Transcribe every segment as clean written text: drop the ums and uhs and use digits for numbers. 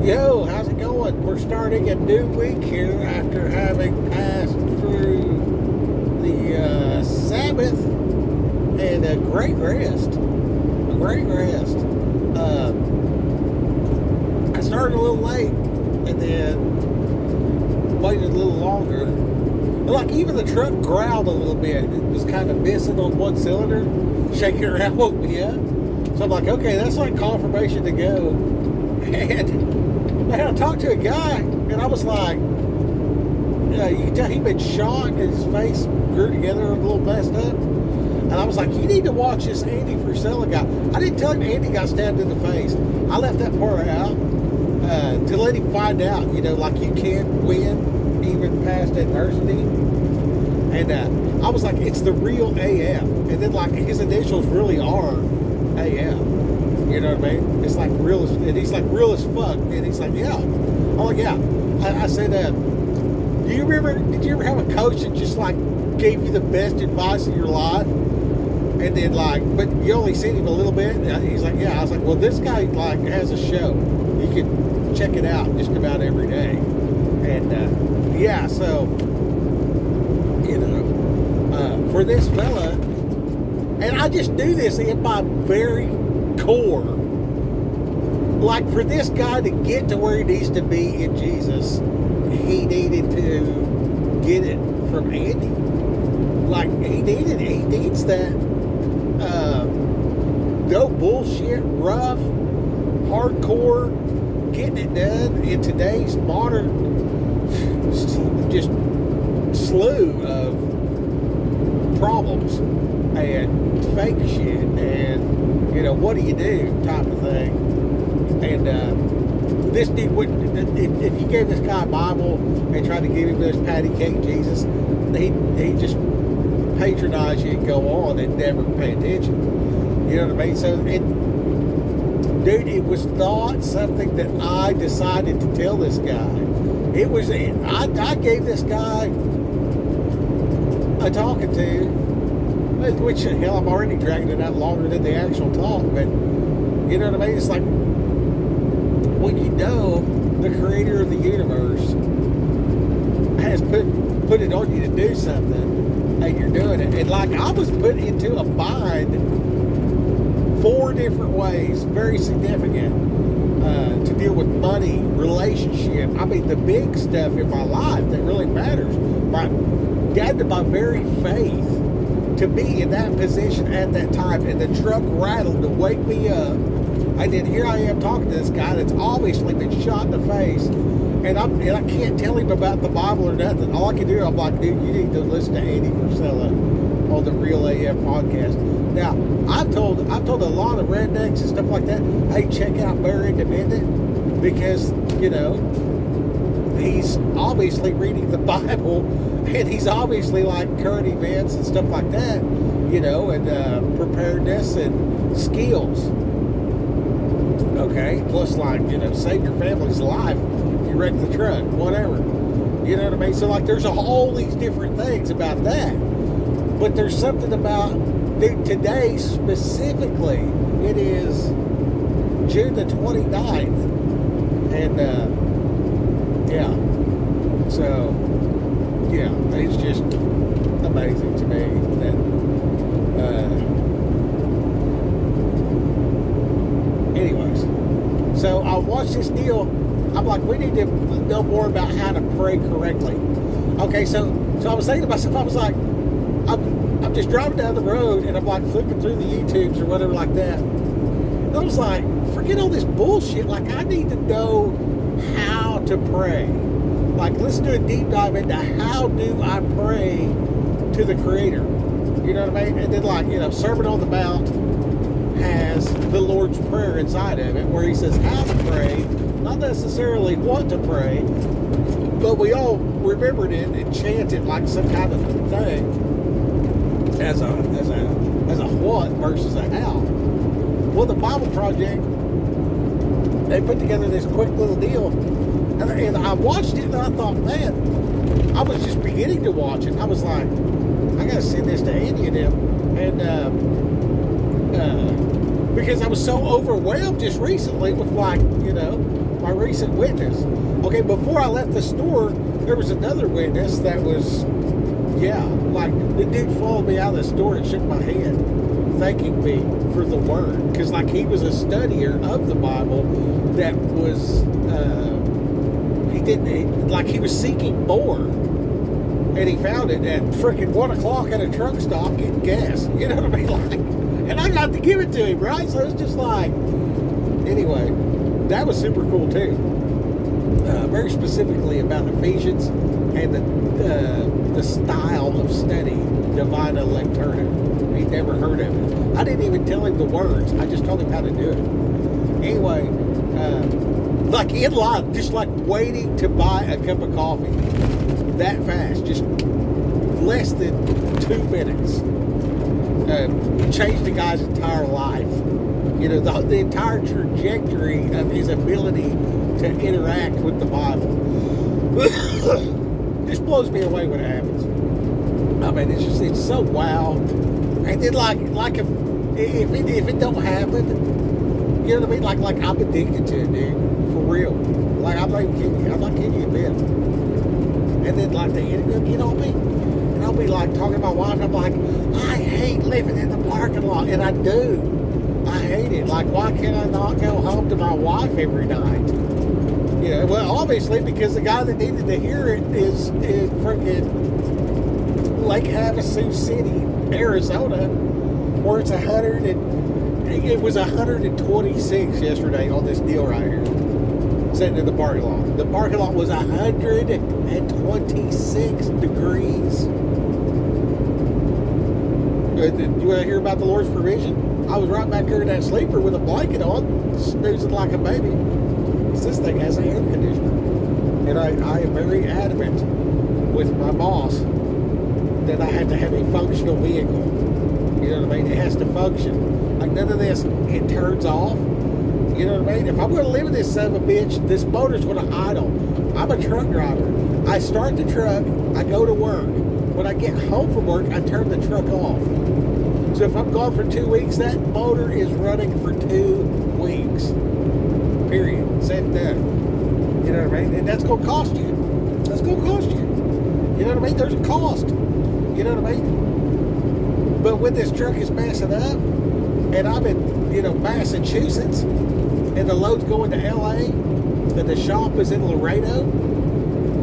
Yo, how's it going? We're starting a new week here after having passed through the Sabbath and a great rest. A great rest. I started a little late and then waited a little longer. But like even the truck growled a little bit. It was kind of missing on one cylinder. Shaking around woke me up. So I'm like, okay, that's like confirmation to go. And man, I talked to a guy, and I was like, you can tell he'd been shot, and his face grew together a little messed up. And I was like, you need to watch this Andy Frisella guy. I didn't tell him Andy got stabbed in the face. I left that part out to let him find out, like you can win even past adversity. And I was like, it's the real AF. And then, like, his initials really are AF. You know what I mean? It's like real as, and he's like real as fuck. And he's like, yeah. I'm like, yeah. I said, did you ever have a coach that just like gave you the best advice of your life? And then like, but you only seen him a little bit? And he's like, yeah. I was like, well, this guy like has a show. You can check it out just about every day. And yeah, so, for this fella, and I just do this in my very core. Like for this guy to get to where he needs to be in Jesus, he needed to get it from Andy. Like he needs that no bullshit, rough, hardcore, getting it done in today's modern just slew of problems and fake shit and what do you do type of thing. And this dude wouldn't, if you gave this guy a Bible and tried to give him this patty cake Jesus, he'd just patronize you and go on and never pay attention. You know what I mean? So dude, it was not something that I decided to tell this guy. It was, I gave this guy a talking to, which, hell, I'm already dragging it out longer than the actual talk, but, you know what I mean? It's like, when you know the creator of the universe has put it on you to do something, and you're doing it. And, like, I was put into a bind 4 different ways, very significant, to deal with money, relationship. I mean, the big stuff in my life that really matters. Down to my very faith, to be in that position at that time, and the truck rattled to wake me up, and then here I am talking to this guy that's obviously been shot in the face, and I can't tell him about the Bible or nothing. All I can do, I'm like, dude, you need to listen to Andy Frisella on the Real AF podcast. Now, I've told a lot of rednecks and stuff like that, hey, check out Bear Independent, because he's obviously reading the Bible, and he's obviously like current events and stuff like that, and preparedness and skills. Okay, plus like, save your family's life if you wreck the truck, whatever. You know what I mean? So like there's all these different things about that. But there's something about today specifically, it is June the 29th. And yeah. So yeah, it's just amazing to me that anyways. So I watched this deal. I'm like, we need to know more about how to pray correctly. Okay, so I was thinking to myself, I was like, I'm just driving down the road and I'm like flipping through the YouTubes or whatever like that. And I was like, forget all this bullshit. Like, I need to know how to pray. Like, let's do a deep dive into how do I pray to the Creator. You know what I mean? And then, like, Sermon on the Mount has the Lord's Prayer inside of it, where he says how to pray, not necessarily what to pray, but we all remembered it and chant it like some kind of thing as a what versus a how. Well, the Bible Project, they put together this quick little deal, and I watched it and I thought, man, I was just beginning to watch it. I was like, I gotta send this to Andy and him, and because I was so overwhelmed just recently with, like, my recent witness. Okay, before I left the store, there was another witness that was, yeah, like the dude followed me out of the store and shook my hand, thanking me for the word. Because, like, he was a studier of the Bible that was, he was seeking more. And he found it at freaking 1 o'clock at a truck stop getting gas. You know what I mean? Like, and I got to give it to him, right? So it's just like, anyway, that was super cool too. Very specifically about Ephesians and the style of study, Divina Lecturna. He'd never heard of it. I didn't even tell him the words. I just told him how to do it. Anyway, like in line, just like waiting to buy a cup of coffee. That fast, just less than 2 minutes. Changed the guy's entire life. You know, the entire trajectory of his ability to interact with the Bible. Just blows me away when it happens. I mean, it's so wow. And then like if it don't happen, you know what I mean? Like I'm addicted to it, dude. For real. Like I'm not kidding you. I'm not kidding you a bit. And then like the enemy will get on me. And I'll be like talking to my wife. I'm like, I hate living in the parking lot. And I do. I hate it. Like, why can't I not go home to my wife every night? You know, well, obviously because the guy that needed to hear it is freaking Lake Havasu City, Arizona, where it's 126 yesterday on this deal right here. Sitting in the parking lot. The parking lot was 126 degrees. You want to hear about the Lord's provision? I was right back there in that sleeper with a blanket on, snoozing like a baby. This thing has an air conditioner. And I am very adamant with my boss that I have to have a functional vehicle. You know what I mean? It has to function. Like none of this, it turns off. You know what I mean? If I'm going to live in this son of a bitch, this motor's going to idle. I'm a truck driver. I start the truck, I go to work. When I get home from work, I turn the truck off. So if I'm gone for 2 weeks, that motor is running for 2 weeks. Period. Said and done. You know what I mean? And that's going to cost you. That's going to cost you. You know what I mean? There's a cost. You know what I mean? But when this truck is messing up, and I'm in, you know, Massachusetts, and the load's going to LA, and the shop is in Laredo,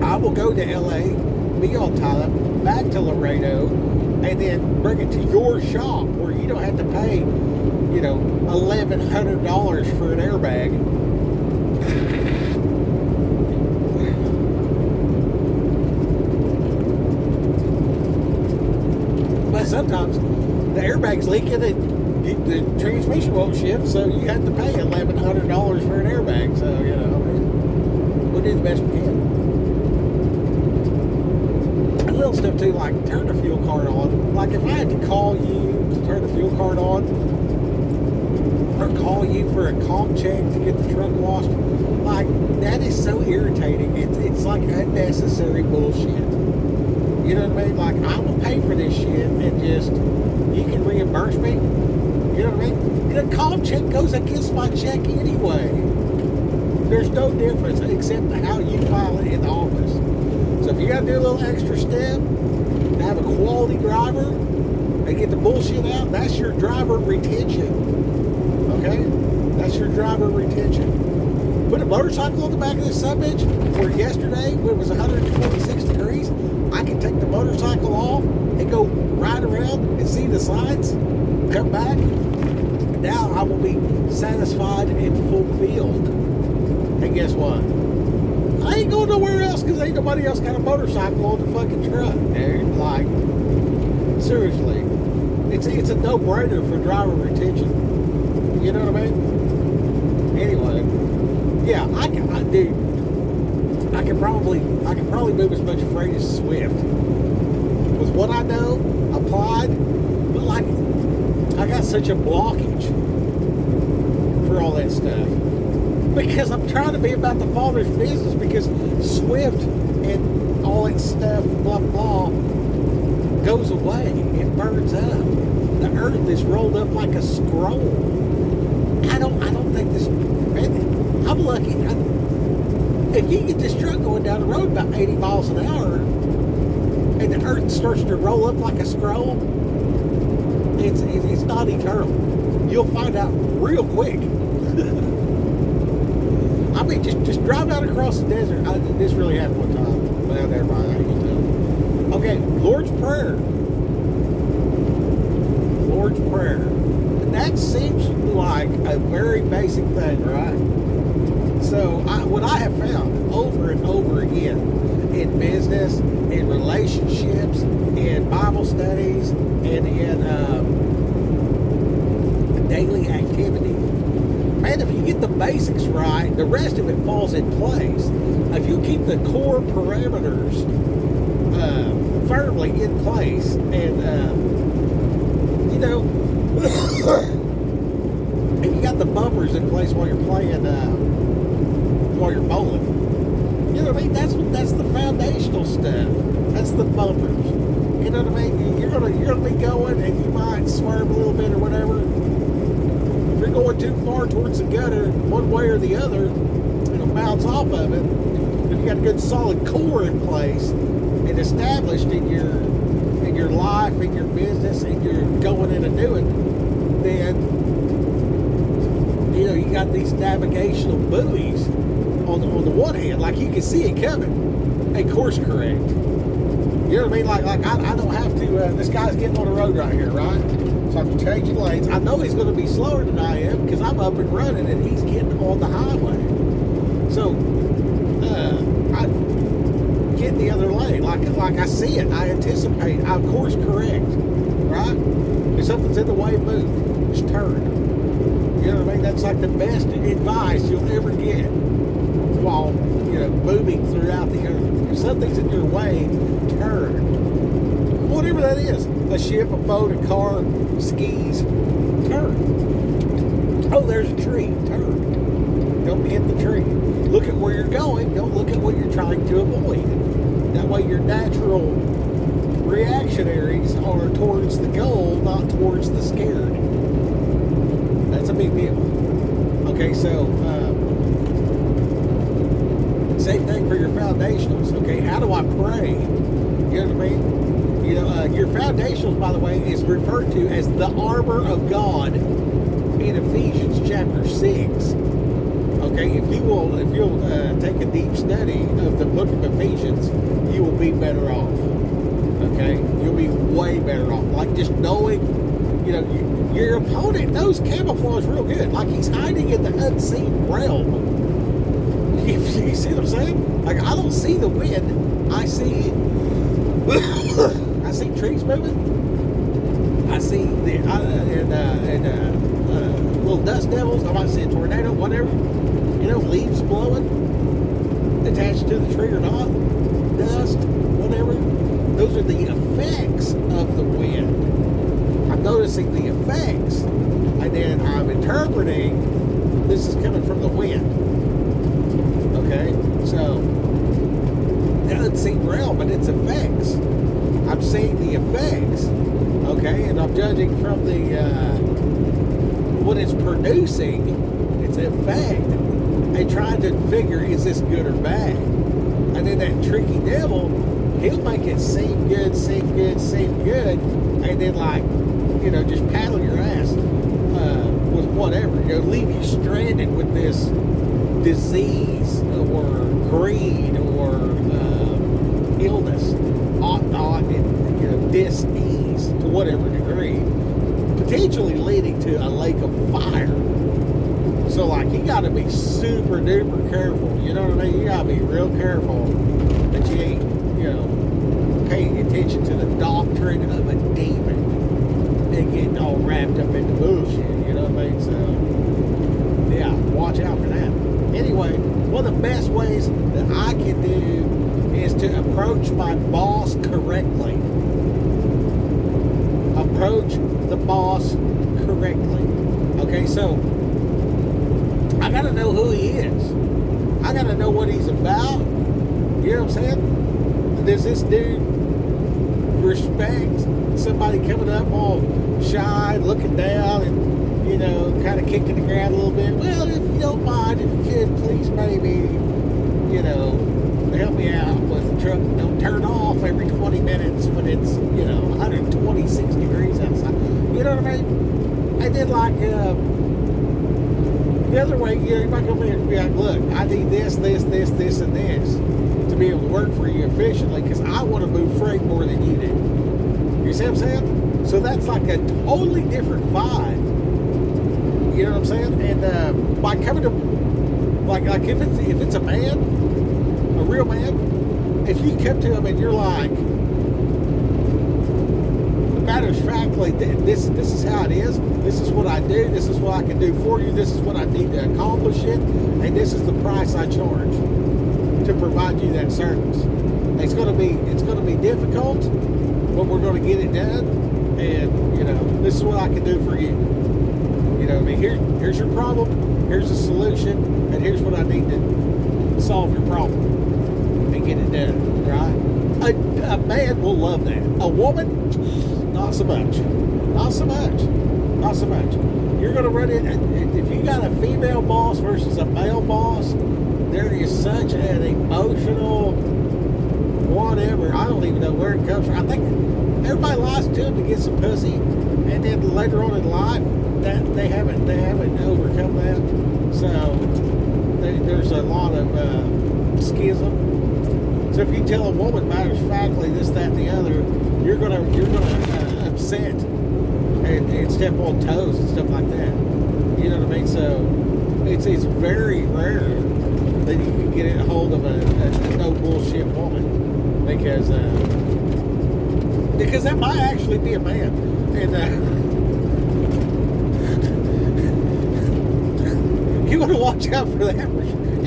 I will go to LA, be on time, back to Laredo, and then bring it to your shop where you don't have to pay, you know, $1,100 for an airbag. But sometimes the airbag's leaking and the transmission won't shift, so you have to pay $1,100 for an airbag. So, you know, I mean, we'll do the best we can. And little stuff too, like turn the fuel card on. Like if I had to call you to turn the fuel card on, or call you for a comp check to get the truck washed, like that is so irritating. It's like unnecessary bullshit. You know what I mean? Like I will pay for this shit and just you can reimburse me. You know what I mean? The comp check goes against my check anyway. There's no difference except how you file it in the office. So if you got to do a little extra step to have a quality driver and get the bullshit out, that's your driver retention. Okay? That's your driver retention. Put a motorcycle on the back of this subbitch where yesterday, when it was 126 degrees, I can take the motorcycle off and go ride around and see the sights, come back. Now I will be satisfied and fulfilled. And guess what? I ain't going nowhere else because ain't nobody else got a motorcycle on the fucking truck, dude. Like, seriously. It's a no-brainer for driver retention. You know what I mean? Anyway, yeah, I can probably move as much freight as Swift. With what I know, applied, but like, I got such a blockage for all that stuff. Because I'm trying to be about the Father's business, because Swift and all that stuff, blah, blah, goes away. It burns up. The earth is rolled up like a scroll. I don't think this, man, I'm lucky. if you get this truck going down the road about 80 miles an hour and the earth starts to roll up like a scroll, it's not eternal. You'll find out real quick. I mean, just drive out across the desert. This really happened one time. Well, never mind. I ain't gonna tell. Okay, Lord's Prayer. Lord's Prayer. That seems like a very basic thing, right? So, what I have found over and over again in business, in relationships, in Bible studies, and in daily activity, man, if you get the basics right, the rest of it falls in place. If you keep the core parameters firmly in place, and and you got the bumpers in place while you're playing, while you're bowling. You know what I mean? That's the foundational stuff. That's the bumpers. You know what I mean? You're gonna be going, and you might swerve a little bit or whatever. If you're going too far towards the gutter, one way or the other, it'll bounce off of it. If you got a good solid core in place and established in your life, in your business, and you're going in and doing, then you got these navigational buoys on the one hand, like you can see it coming, and course correct. You know what I mean? Like I don't have to. This guy's getting on the road right here, right? So I'm changing lanes. I know he's going to be slower than I am because I'm up and running, and he's getting on the highway. So I get in the other lane, like I see it, I anticipate, I course correct, right? If something's in the way, move, just turn. You know what I mean? That's like the best advice you'll ever get while moving throughout the earth. If something's in your way, turn. Whatever that is, a ship, a boat, a car, skis, turn. Oh, there's a tree, turn. Don't hit the tree. Look at where you're going, don't look at what you're trying to avoid. That way your natural reactionaries are towards the goal, not towards the scared. That's a big deal. Okay, so same thing for your foundationals. Okay, how do I pray? You know what I mean? Your foundationals, by the way, is referred to as the armor of God in Ephesians chapter 6. Okay, if you'll take a deep study of the book of Ephesians, you will be better off. Okay, you'll be way better off. Like just knowing, your opponent knows camouflage real good. Like he's hiding in the unseen realm. You see what I'm saying? Like I don't see the wind. I see trees moving. I see little dust devils. I might see a tornado, whatever. Leaves blowing, attached to the tree or not, dust, whatever. Those are the effects of the wind. I'm noticing the effects, and then I'm interpreting this is coming from the wind. Okay, so the unseen realm, but its effects. I'm seeing the effects, okay, and I'm judging from the what it's producing, its effect, and trying to figure, is this good or bad? And then that tricky devil, he'll make it seem good, and then just paddle your ass with whatever, leave you stranded with this disease or greed or illness, dis-ease to whatever degree, potentially leading to a lake of fire. So, you got to be super duper careful. You know what I mean? You got to be real careful that you ain't, paying attention to the doctrine of a demon and getting all wrapped up in the bullshit. You know what I mean? So, yeah, watch out for that. Anyway, one of the best ways that I can do is to approach my boss correctly. Approach the boss correctly. Okay, so I gotta know who he is. I gotta know what he's about. You know what I'm saying? Does this dude respect somebody coming up all shy, looking down, and kind of kicking the ground a little bit? Well, if you don't mind, if you could, please maybe, turn off every 20 minutes when it's, 126 degrees outside. You know what I mean? And then like, the other way, you might come in and be like, look, I need this, and this to be able to work for you efficiently because I want to move freight more than you do. You see what I'm saying? So that's like a totally different vibe. You know what I'm saying? And by coming to, like if it's a man, a real man, if you come to him and you're like, matters of fact, like this is how it is. This is what I do. This is what I can do for you. This is what I need to accomplish it, and this is the price I charge to provide you that service. It's going to be difficult, but we're going to get it done. And this is what I can do for you. You know, I mean, here's your problem. Here's the solution, and here's what I need to solve your problem and get it done. Right? A man will love that. A woman, not so much. Not so much. Not so much. You're going to run in, if you got a female boss versus a male boss, there is such an emotional whatever. I don't even know where it comes from. I think everybody lies to them to get some pussy, and then later on in life, that they haven't overcome that. So there's a lot of schism. So if you tell a woman matters of factly this, that, and the other, you're gonna upset and step on toes and stuff like that. You know what I mean? So it's very rare that you can get a hold of a no bullshit woman because that might actually be a man. And you want to watch out for that.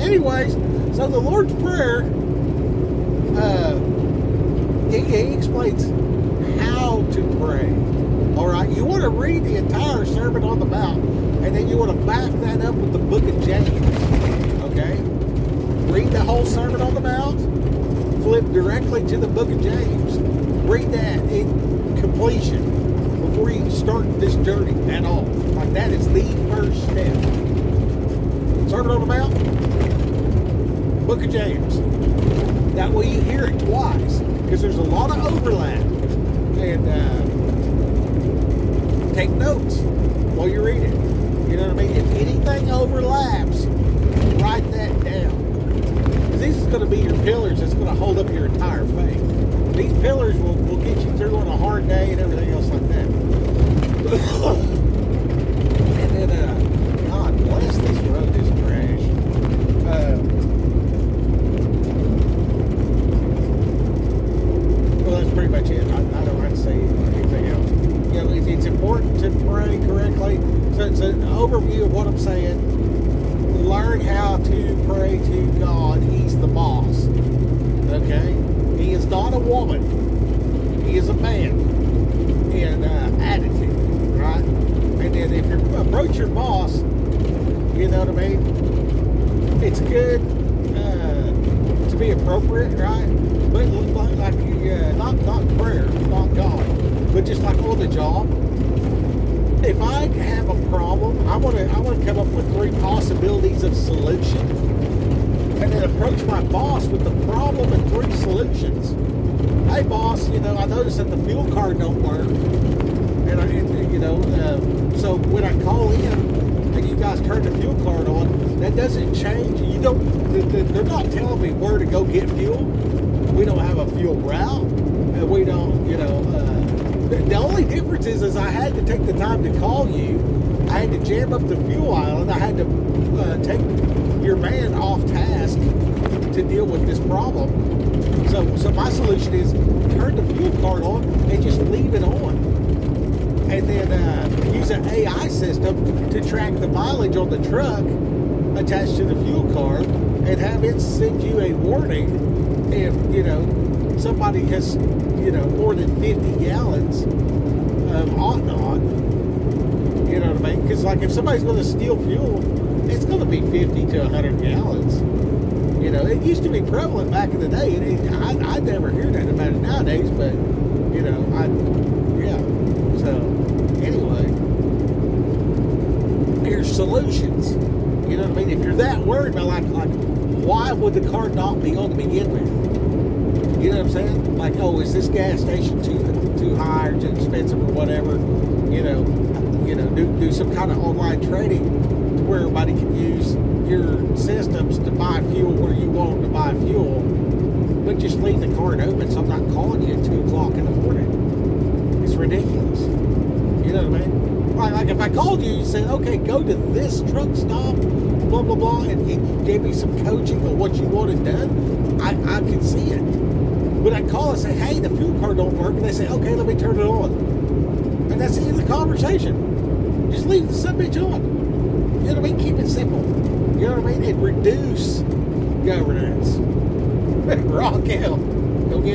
Anyways, so the Lord's Prayer, he explains how to pray. All right, you want to read the entire Sermon on the Mount, and then you want to back that up with the book of James. Okay, read the whole Sermon on the Mount, flip directly to the book of James, read that in completion before you start this journey at all. Like that is the first step. Sermon on the Mount, book of James. That way you hear it twice, because there's a lot of overlap. And take notes while you read it. You know what I mean? If anything overlaps, write that down. Because these is going to be your pillars that's going to hold up your entire faith. These pillars will get you through on a hard day and everything else like that. And then, God bless this road is trash. Well, that's pretty much it. I don't have to say anything else. It's important to pray correctly. So it's an overview of what I'm saying. Learn how to pray to God. He's the boss. Okay? He is not a woman. He is a man in attitude, right? And then if you approach your boss, you know what I mean? It's good to be appropriate, right? But like not prayer, not God, but just like on the job. If I have a problem, I want to come up with 3 possibilities of solutions, and then approach my boss with the problem and 3 solutions. Hey boss, I noticed that the fuel card don't work, and so when I call in and you guys turn the fuel card on, that doesn't change. You don't. They're not telling me where to go get fuel. We don't have a fuel route, and we don't. The only difference is I had to take the time to call you. I had to jam up the fuel island. I had to take your man off task to deal with this problem. So my solution is turn the fuel card on and just leave it on. And then use an AI system to track the mileage on the truck attached to the fuel card and have it send you a warning if, somebody has, more than 50 gallons of whatnot. You know what I mean? Because, like, if somebody's going to steal fuel, it's going to be 50 to 100 gallons. It used to be prevalent back in the day. I never hear that about it nowadays, but, So, anyway, here's solutions. You know what I mean? If you're that worried about, like why would the car not be on to begin with? You know what I'm saying? Like, oh, is this gas station too high or too expensive or whatever? Do some kind of online trading to where everybody can use your systems to buy fuel where you want them to buy fuel, but just leave the card open so I'm not calling you at 2 o'clock in the morning. It's ridiculous. You know what I mean? Like if I called you, you said, okay, go to this truck stop, blah, blah, blah, and you gave me some coaching on what you wanted done, I can see it. But I call and say, hey, the fuel card don't work, and they say, okay, let me turn it on. And that's the end of the conversation. Just leave the subject on. You know what I mean? Keep it simple. You know what I mean? And reduce governance. Rock out. Go get